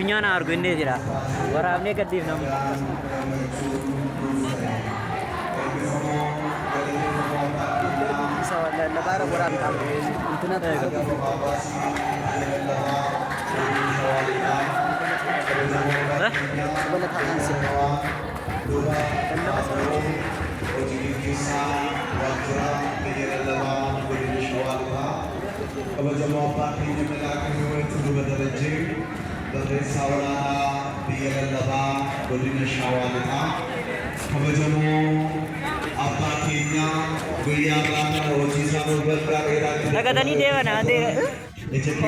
addunyaa na argu inni jira waraabnee gaddiif namu isa wala labara waraab taam intina wala taansi Kabajamuu abbaa keenya maqaa walitti duba darajee barreessaa waraanaa biyya lallabaa godina Shawaa Lixaa. Kabajamuu abbaa keenya guyyaa irraa hojii isaa waggaa dheeraa nagatanii deeman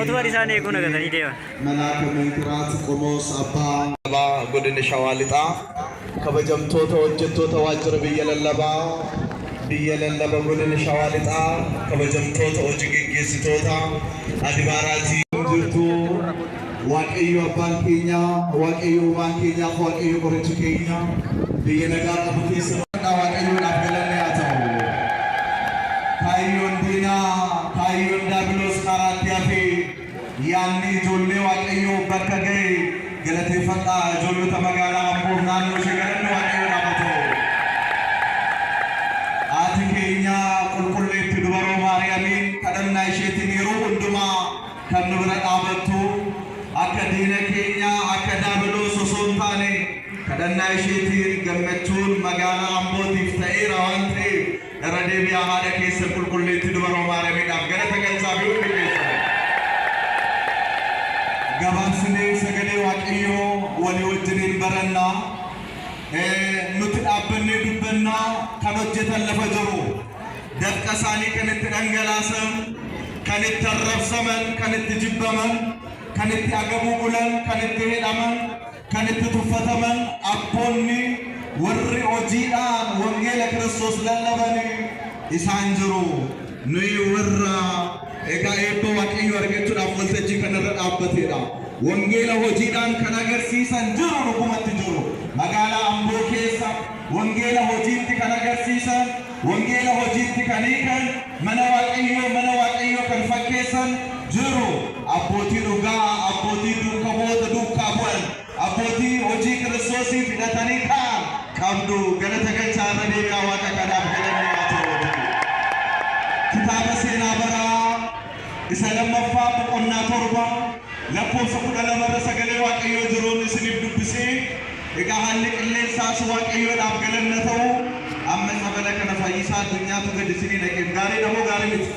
otuu isaan eeguu nagatanii deeman. Malaaka Meentiraat Qomoos abbaa godina Shawaa Lixaa. Kabajamtoota hojjettoota waajjira biyya lallabaa godina Shawaa Lixaa. Kabajamtoota hojii geggeessitoota Adibaaraatii jirtu Waaqayyo abbaan keenya Waaqayyo uumaan keenya Waaqayyo qorichi keenya biyya nagaa qabu keessa Waaqayyoodhaaf galanne haa ta'u. Kaayyoon diinaa kaayyoon daabiloos karaatti hafe yaadni ijoollee Waaqayyo bakka ga'e galateeffadhaa. Ijoollota magaalaa Amboof naannoo ishee galanne Waaqayyoodhaaf haa ta'u. Haati keenya qulqulleetti dubaroo Maariyaamiin kadhannaa isheetiin yeroo hundumaa kan nu bira dhaabattu akka diina keenya akka daabiloos osoo hin taane kadhannaa isheetiin gammachuun magaalaa Ambootiif ta'eera waan ta'eef irra deebi'aa haadha keessa qulqulleetti dubaroo Maariyaamiidhaaf galata galchaa fi hundi keessan. Gabaabsinee sagalee Waaqayyoo walii wajjiniin barannaa. Nuti dhaabbannee dubbannaa kan hojjetan lafa jiru dafqa isaanii kan itti dhangalaasan kan itti arrabsaman kan itti jibbaman kan itti agabuu bulan kan itti hidhaman kan itti tuffataman abboonni warri hojiidhaan wangeela Kiristoos lallabanii isaan jiru. Nuyi warra egaa eebba Waaqayyo argachuudhaaf waltajjii kanarra dhaabbateedha. Wangeela hojiidhaan kan agarsiisan jiru dhugumatti jiru. Magaalaa Amboo keessa wangeela hojiitti kan agarsiisan wangeela hojiitti kan hiikan mana Waaqayyoo kan fakkeessan jiru. Abbootii dhugaa abbootii duukamoota duukaa bu'an abbootii hojii Kiristoosii fidhatanii ka'an qabdu. Galata galchaa irra deebi'aa Waaqa kanaaf galanne haa ta'u. Kitaaba seenaa baraa isa lammaffaa boqonnaa 7 lakkoofsa 12 sagalee Waaqayyoo jiruun isiniif dubbisee egaa haalli qilleensaas Waaqayyoodhaaf galanna ta'u. Amma sabala kana fayyisaa addunyaatu gad isinii naqeef gaariidha moo gaarii miti?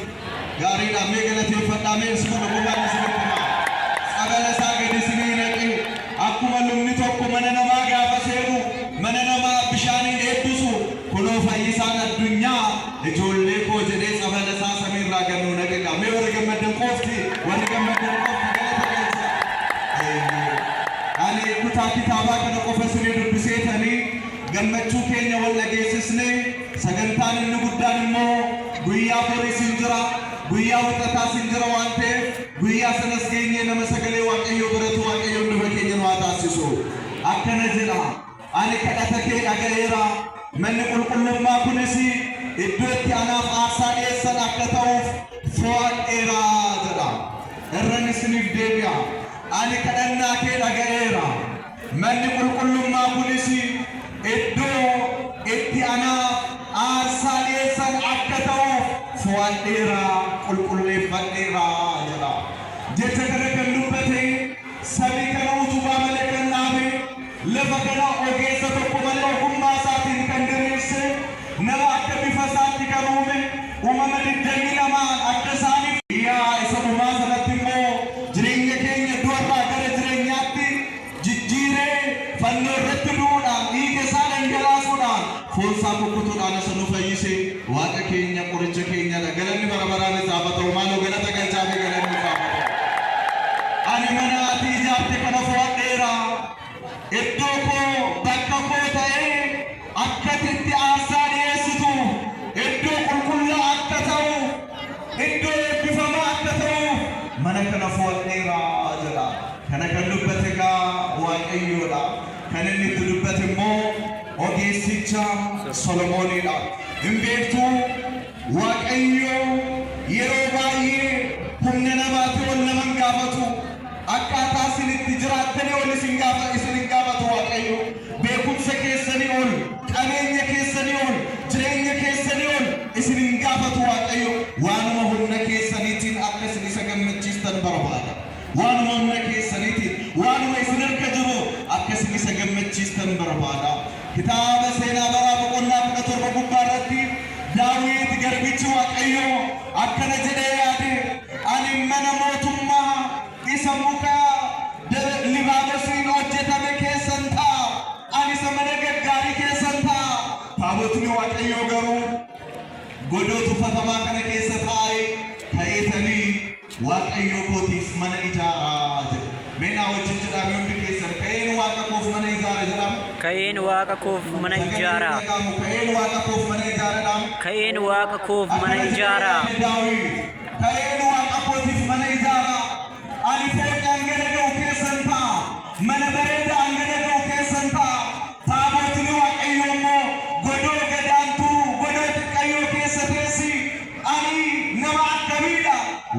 Gaariidha. Mee galateeffadhaa mee isuma dhugumaan isinitti himaa. Sabala isaa gad isinii naqe akkuma lubni tokko mana namaa gaafa seenu mana namaa bishaaniin eebbisu kunoo fayyisaan addunyaa ijoollee koo jedhee sabala isaa samiirraa gannuu naqedha. Mee warri gammaddan qofti galata galcha. Ani kutaa kitaabaa kana qofa isinii dubbiseetanii gammachuu keenya wal dhageessisne sagantaan inni guddaan immoo guyyaa borii sin jira guyyaa wixataa sin jira waan ta'eef guyyaa sanas geenyee nama sagalee Waaqayyoo biratu Waaqayyoon dhufa keenya nu haa taasisu. Akkana jedha ani kadhata kee dhaga'eera manni qulqullummaa kunis iddoo itti anaaf aarsaa dhiyeessan akka ta'uuf fo'adheera jedha. Irran isiniif deebi'a. Ani kadhannaa kee dhaga'eera manni qulqullummaa kunis iddoo itti anaaf aarsaa dhiyeessan akka ta'uuf fo'adheera qulqulleeffadheera jedha. Jecha kana kan dubbate sabi kana utubaa malee kan dhaabe lafa kana ogeessa tokko malee ogummaa isaatiin kan diriirse nama akka bifa isaatti kan uume uumama 22 akka isaaniif yaa isa uumaa sanatti immoo jireenya keenya du'arraa gara jireenyaatti jijjiiree fannoo irratti du'uudhaan dhiiga isaa dhangalaasuudhaan foon isaa kukkutuudhaan isa nu fayyise Waaqa keenya qoricha keenyadha. Galanni bara baraan isaaf haa ta'u. Maaloo galata galchaa fi galanni isaaf haa ta'u. Ani mana ati ijaarte kana fo'adheera iddoo koo bakka koo ta'ee akka itti aarsaa dhiyeessitu iddoo qulqullaa akka ta'u iddoo eebbifamaa akka ta'u mana kana fo'adheera jedha. Kana kan dubbate egaa Waaqayyoodha. Kan inni itti dubbate immoo ogeessicha Solomoonidha. Hin beektu Waaqayyo yeroo baay'ee humna namaatti wal nama gaafatu akkaataa isinitti jiraattanii ol isin gaafatu Waaqayyo. Beekumsa keessanii ol, qabeenya keessanii ol, jireenya keessanii ol isin gaafatu Waaqayyo. Waanuma humna keessaniitiin akka isin isa gammachiistan barbaada. Waanuma humna keessaniitiin, waanuma isin harka jiru akka isin isa gammachiistan barbaada. Kitaaba seenaa baraa boqonnaa 17 gubbaarratti Daawit garbichi Waaqayyo akkana jedhee yaade, ani mana mootummaa isa muka Libaanoosiin hojjetame keessan ta'a, ani isa mana gaggaarii keessan ta'a. Taabotni Waaqayyo garuu godoo tuffatamaa kana keessa taa'ee ta'eetanii Waaqayyo kootiif mana ijaaraa jedhe. Meenaa wajjin jedhame hundi keessan ka'een Waaqa koof mana ijaara jedhama. Ka'een Waaqa koof mana ijaara. Ka'een Waaqa koof mana ijaara. Ka'een Waaqa koof mana ijaara. Ka'een Waaqa kootiif mana ijaara. Ani fooqaa angana ga'u keessan ta'a. Mana bareedaa angana ga'u keessan ta'a. Taabotni Waaqayyo immoo godoo gadaantuu godoo xiqqayyoo keessa teessi. Ani nama akkamiidha?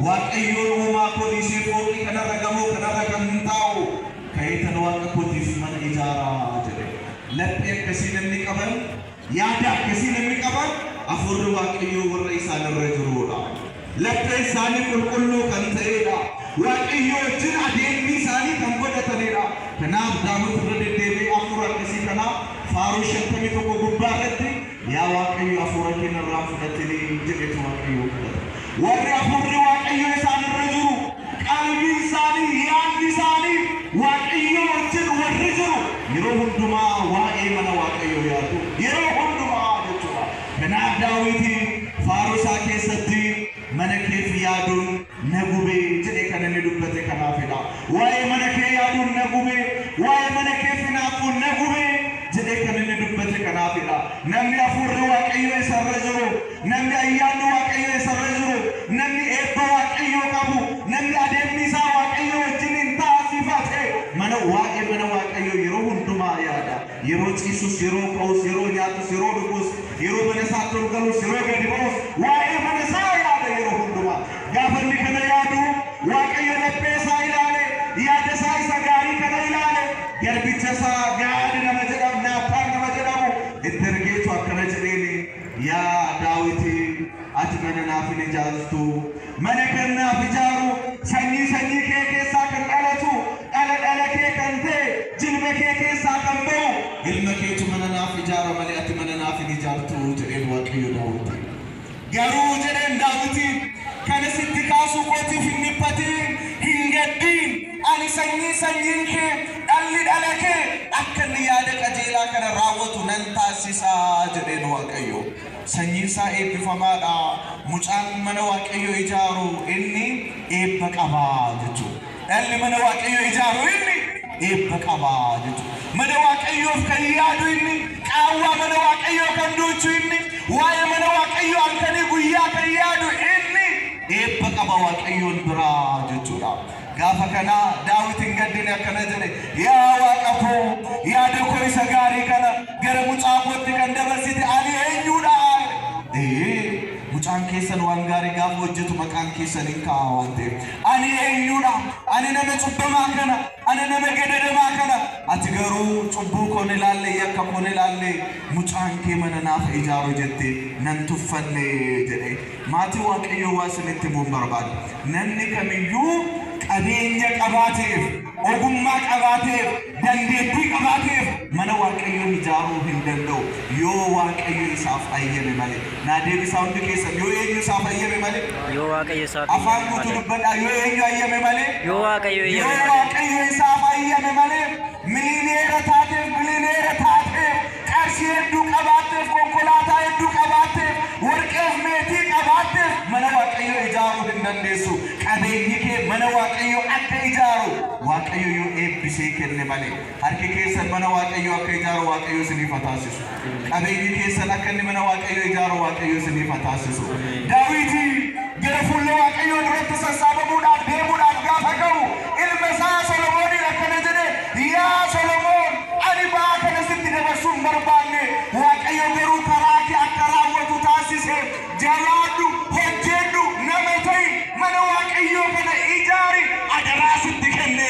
Waaqayyoon uumaa kooliisee fooqii kanarra gamoo kanarra kan hin taa'u. Ka'eetan Waaqa kootiif mana ijaaraa jedhe. Laphee akkasii namni qaban, yaada akkasii namni qaban, hafuurri Waaqayyoo warra isaanirra jirudha. Laphee isaanii qulqulluu kan ta'edha. Waaqayyo wajjin adeemni isaanii kan godhatanidha. Kanaaf Daawit irra deddeebi'ee hafuura akkasii kanaaf faaruu 51 gubbaarratti yaa Waaqayyo hafuura keenyarraa fudhatanii jedhetu Waaqayyo fudhata. Warri hafuurri Waaqayyo isaanirra jiru, qalbii isaanii, yaadni isaanii Waaqayyo wajjin warri jiru yeroo hundumaa waa'ee mana Waaqayyo yaadu, yeroo hundumaa jechuudha. Kanaaf Daawit faaruu isaa keessatti mana keef yaaduun na gubee jedhee kan inni dubbate kanaafidha. Waa'ee mana kee yaaduun na gubee, waa'ee mana keef hinaafuun na gubee jedhee kan inni dubbate kanaafidha. Namni hafuurri Waaqayyo isarra jiru, namni ayyaanni Waaqayyo isarra jiru, namni eebba Waaqayyo qabu, namni adeemni isaa Waaqayyo wajjin taasifate waa'ee mana Waaqayyo yeroo hundumaa yaada. Yeroo ciisus, yeroo ka'us, yeroo nyaatus, yeroo dhugus, yeroo mana isaatti ol galus, yeroo gadi ba'us waa'ee mana isaa yaada yeroo hundumaa. Gaafa inni kana yaadu Waaqayyo laphee isaa ilaale, yaada isaa isa gaarii kana ilaale, garbicha isaa Gaad nama jedhamu, Naataan nama jedhamu itti ergeetu akkana jedheeni, yaa Daawiti ati mana naaf hin ijaartu, mana kan naaf ijaaru sanyii kee keessaa kan dhalatu, dhala kee kan ta'e jilba kee keessaa kan ba'u ilma keetu mana naaf ijaara malee ati mana naaf hin ijaartu jedheen Waaqayyo Daawiti. Garuu jedheen Daawiti kana sitti kaasuu kootiif hin dhiphatin, hin gaddiin, ani sanyiin kee dhala kee akka inni yaada qajeelaa kana raawwatu nan taasisaa jedheen Waaqayyo. Sanyiin isaa eebbifamaadha. Mucaan mana Waaqayyo ijaaru inni eebba qabaa jechuudha. Dhalli mana Waaqayyo ijaaru inni eebba qabaa jechuudha. Mana Waaqayyoof kan yaadu inni, qaawwaa mana Waaqayyoo kan duuchu inni, waa'ee mana Waaqayyo halkanii guyyaa kan yaadu inni eebba qaba Waaqayyoon biraa jechuudha. Gaafa kana Daawit hin gaddine akkana jedhe, yaa Waaqa koo yaada koo isa gaarii kana gara mucaa kootti kan dabarsite ani eenyudha? Mucaan keessan waan gaarii gaafa hojjetu maqaan keessan hin kaa'a waan ta'eef ani eenyudha? Ani nama cubbamaa kana, ani nama gadadamaa kana, ati garuu cubbuu koon ilaalle, yakka koon ilaalle mucaan kee mana naaf ijaaru jette nan tuffanne jedhe. Maatii Waaqayyoo waa isinitti himuun barbaada. Namni kamiyyuu qabeenya qabaateef, ogummaa qabaateef, dandeettii qabaateef mana Waaqayyoo ijaaruu hin danda'u yoo Waaqayyo isaaf ayyame malee. Naa deebisaa hundi keessan yoo eenyu isaaf ayyame malee, yoo Waaqayyo isaaf afaan guutuu dubbadhaa, yoo eenyu ayyame malee, yoo Waaqayyo isaaf ayyame malee, miliineera taateef qarshii hedduu qabaateef, konkolaataa hedduu qabaateef, warqeef meetii qabaateef mana Waaqayyo ijaaruu hin dandeessu. Qabeenyi kee mana Waaqayyo akka ijaaru Waaqayyo yoo eebbisee kenne malee. Harki keessan mana Waaqayyo akka ijaaru Waaqayyo isiniif haa taasisu. Qabeenyi keessan akka inni mana Waaqayyo ijaaru Waaqayyo isiniif haa taasisu. Daawiti gara fuula Waaqayyo duratti sassaabamuudhaaf deemuudhaaf gaafa ga'u ilma isaa Solomooniin akkana jedhe, yaa Solomoon ani ba'aa kana sitti dabarsuu hin barbaanne, Waaqayyo garuu karaa kee akka raawwatu taasise. Jabaadhu, hojjedhu, nama ta'i, mana Waaqayyo kana ijaari, adaraa sitti kenne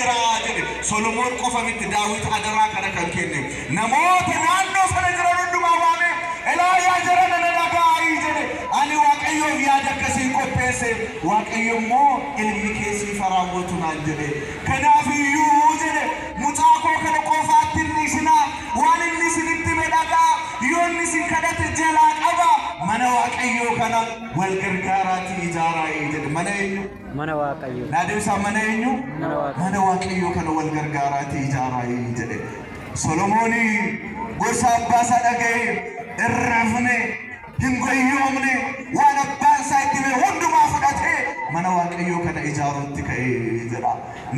qofamitti daawit adaraa kana kan kenne namoota naannoo sana jiran hundumaa waame elaa yaa jarana na dhaga'aa jedhe ani waaqayyoof yaada akkasiin qopheesse waaqayyo immoo ilmi keessii faraawwatu naan jedhe kanaafiyyuu jedhe mucaa koo kana qofaatti inni isinaa waan inni isinitti medhagaa yoonni isin kadhate jalaa qaba mana waaqayyoo kana wal gargaaraatti ijaaraa jedhe mana waaqayyoo naadimsa mana eenyu mana waaqayyoo kana wal gargaaraatti ijaaraa jedhe Solomooni gosa abbaa isaa dhaga'e irrafne hingoyyoomne waan abbaan isaa itti hime hundumaa fudhatee mana waaqayyoo kana ijaaruutti ka'ee jedha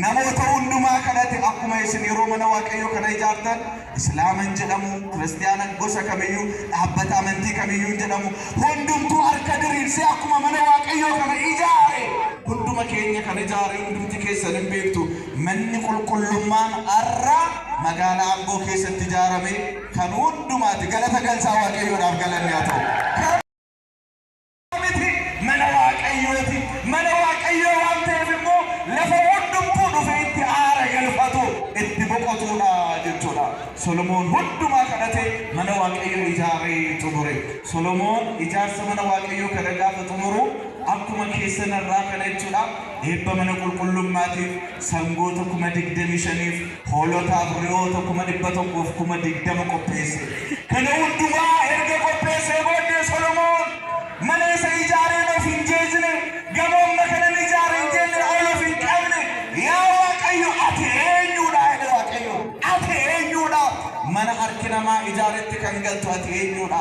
namoota hundumaa kadhate akkuma isin yeroo mana waaqayyoo kana ijaartan islaaman jedhamu kiristaana gosa kamiyyuu dhaabbata amantii kamiyyuu jedhamu hundumtuu harka diriirsee akkuma mana waaqayyoo kana ijaare hunduma keenya kan ijaare hundumti keessan hin beektu manni qulqullummaan arra magaalaa Amboo keessatti ijaarame kan hundumaatti galata galsaa waaqayyoodhaaf galanni haa ta'u mana waaqayyoo waan ta'eef immoo lafa hundumtuu dhufe itti aara galfatu itti boqotuudha jechuudha Solomoon hundumaa kadhate mana waaqayyoo ijaaree xumure Solomoon ijaarsa mana waaqayyoo kana gaafa xumuru akkuma keessan irraa kana jechuudha eebba mana qulqullummaatiif sangoota 25,000 hoolotaaf re'oota 120 qopheesse kana hundumaa erga qopheessee booddee Solomoon mana isa ijaareen of hin jeesne gamoomna kanan ijaareen jenne ol of hin qabne yaa waaqayyo ati eenyuudha jedhe waaqayyo ati eenyuudha mana harki namaa ijaaretti kan galtu ati eenyuudha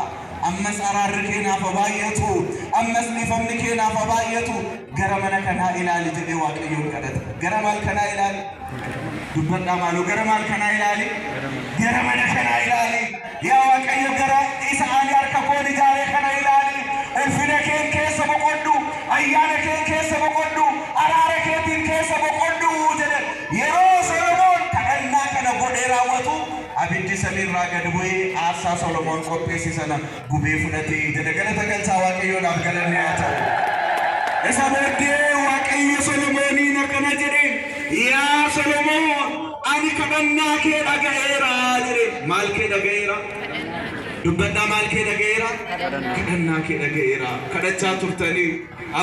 ammas araarri keenaaf baay'atu ammas dhiifamni keenaaf baay'atu gara mana kanaa ilaali jedhee waaqayyoon kadhate gara maal kanaa ilaali dubbadhaa maaloo gara maal kanaa ilaali gara mana kanaa ilaali yaa waaqayyo gara isa ani harka koon ijaaree kana ilaali ulfina keen keessa boqodhu ayyaana keen keessa boqodhu araara keetiin keessa boqodhu jedhe yeroo Solomoon kadhannaa kana godhee raawwatu abiddi samiirraa gad bu'ee aarsaa Solomoon qopheesse sana gubee fudhatee jedhe galata galsaa waaqayyoodhaaf galanni haa ta'u isa booddee waaqayyo Solomooniin akkana jedhe yaa Solomoon ani kadhannaa kee dhaga'eera jedhe maal kee dhaga'eera dubbadhaa maal kee dhaga'eera kadhannaa kee dhaga'eera kadhachaa turtanii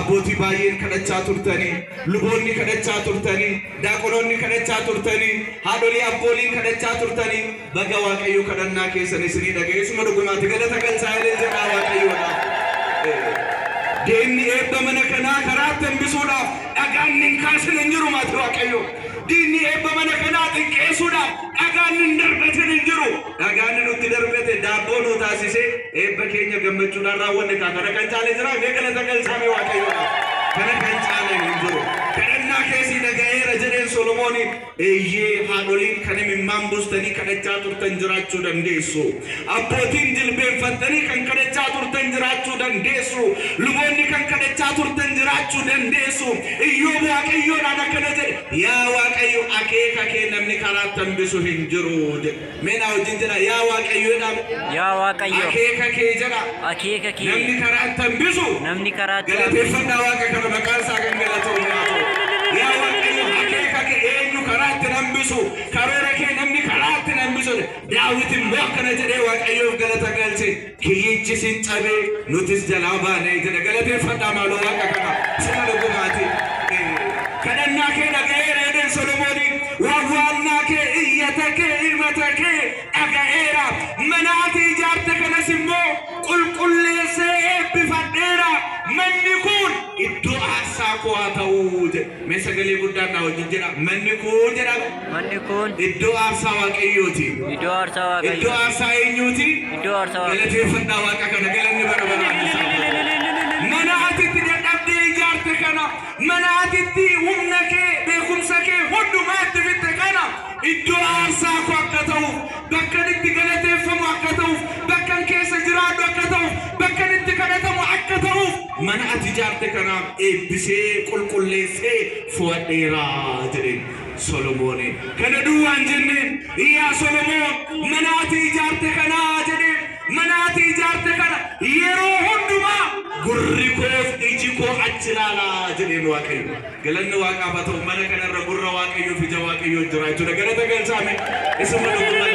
abbootii baay'een kadhachaa turtanii luboonni kadhachaa turtanii daaqoloonni kadhachaa turtanii haadholii abbooliin kadhachaa turtanii baga waaqayyo kadhannaa keessan isinii dhaga'e isuma dhugumaatti galata galsaa jedhaa waaqayyoodha diinni eebba mana kanaa karaatti hambisuudhaaf dhagaan hin kaasin hin jiru maati waaqayyo diinni eebba mana kanaa xiqqeessuudhaaf dhagaan hin darbatin hin jiru dhagaan nutti darbate daabboo nu taasise eebba keenya gammachuudhaan raawwanne kana kan caale jira mee galata galsaame waaqayyoodha kana kan caale hin jiru kadhannaa keessii dhaga'eera jedheen Solomooniin eeyyee haadholiin kan imimmaan buustanii kadhachaa turtan jiraachuu dandeessu abbootiin jilbeenfattanii kan kadhachaa turtan jiraachuu dandeessu luboonni kan kadhachaa turtan jiraachuu dandeessu Iyyoob waaqayyoodhaan akkana jedhe yaa waaqayyo akeeka kee namni karaatti hambisu hin jiru jedhe meenaa wajjin jedha yaa waaqayyo akeeka kee jedha namni karaatti hambisu galateeffadhaa waaqa kana maqaan isaa kan galatamu yaa waaqayyo akeeka kee eenyu karaatti hambisu karoora kee namni karaatti hambisu Daawit immoo akkana jedhee waaqayyoof galata galche kiyyichi sin cabee nutis jalaa baane jedhe galateeffadhaa maaloo waaqa kana sina dhugumaati kadhannaa kee dhaga'eera jedheen Solomooniin wawwaannaa kee iyyata kee himata kee dhaga'eera mana ati ijaarte kanas immoo qulqulleessee eebbifadheera manni kun iddoo aarsaa koo haa ta'uu jedhe mee sagalee guddaan na wajjin jedha manni kun iddoo aarsaa waaqayyooti iddoo aarsaa eenyuuti galateeffadhaa waaqa kana galanni bara baraan mana atitti dadhabdee ijaarte kana mana atitti humna kee beekumsa kee hundumaatti fitte kana iddoo aarsaa koo akka ta'uuf bakka itti galateeffamu akka ta'uuf bakka keessa jiraadhu akka ta'uuf bakka itti kadhatamu akka ta'uuf mana ati ijaarte kanaaf eebbisee qulqulleessee fo'adheera jedheen Solomooniin kana duwwaan jenneen yaa Solomoon mana ati ijaarte kanaa jedheen mana ati ijaarte kana yeroo hundumaa gurrikoos ijikoo achilaalaa jedheen waaqayyo galanni waaqaa fata'u mana kanarra gurra waaqayyo fi ija waaqayyo jiraachuu galata galchaame isuma dhugumaan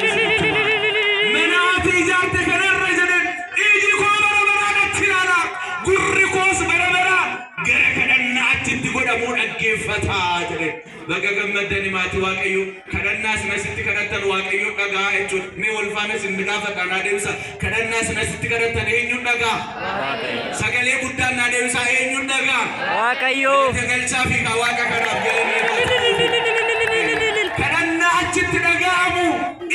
manaati ijaarte kanarra jedheen ijikoo barabaraan achilaalaa gurrikoos barabaraan gara kadhannaa achitti godhamuu dhaggeeffataa jedheen baga gammadani maatii waaqayyo kadhannaas nasitti kadhattan waaqayyo dhagaa jechuudha mee walfaanas hin midhaafadhaan adeemsa kadhannaas nasitti kadhattan eenyuun dhagaa sagalee guddaan adeemsa eenyuun dhagaa waaqayyo galchaa fi waaqa kanaaf galanii kadhannaa achitti dhaga'amu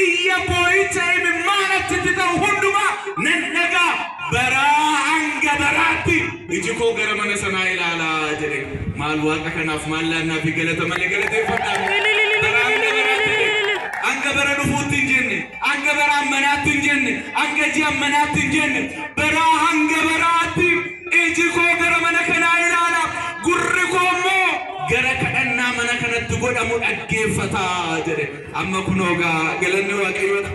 iyya boo'icha imimmaan achitti ta'u hundumaa nan dhagaa baraa hanga baraatti iji koo gara mana sanaa ilaalaa jedhe maal waaqa kanaaf maal laannaa fi galata malee galateeffadhaan hanga bara dhufuutti hin jenne hanga bara ammanaatti hin jenne hanga ji'a ammanaatti hin jenne baraa hanga baraatti iji koo gara mana kanaa ilaala gurri koo immoo gara kadhannaa mana kanatti godhamu dhaggeeffataa jedhe amma kunoo galanni waaqayyoodha.